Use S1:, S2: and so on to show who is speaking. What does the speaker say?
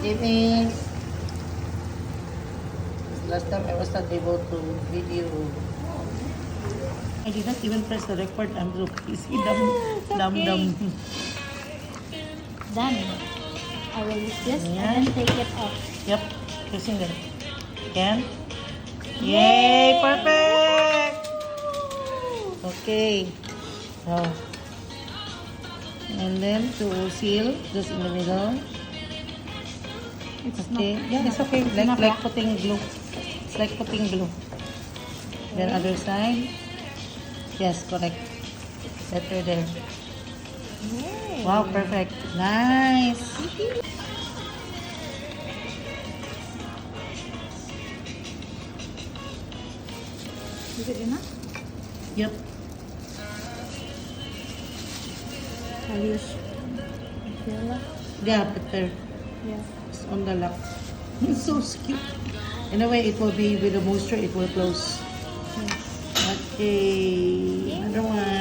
S1: Jimmy. Last time I was not able to video. I did not even press the record. I'm so busy. Dum.
S2: Done. I will use this
S1: Yeah.
S2: and then take it off.
S1: Yep. Pressing that. Can? Yay! Perfect! Okay. Now. And then to seal, just in the middle.
S2: It's
S1: Okay.
S2: not,
S1: Yeah, it's okay.
S2: not
S1: Like
S2: black.
S1: putting glue. It's like putting glue. Then other side. Yes, correct. Better there.
S2: Yay.
S1: Wow, perfect. Nice.
S2: Is it enough?
S1: Yep.
S2: I'll use umbrella.
S1: Yeah, better.
S2: Yeah.
S1: It's on the lock. It's so cute. In a way, it will be with the moisture, it will close.
S2: Yes.
S1: Okay. Another one.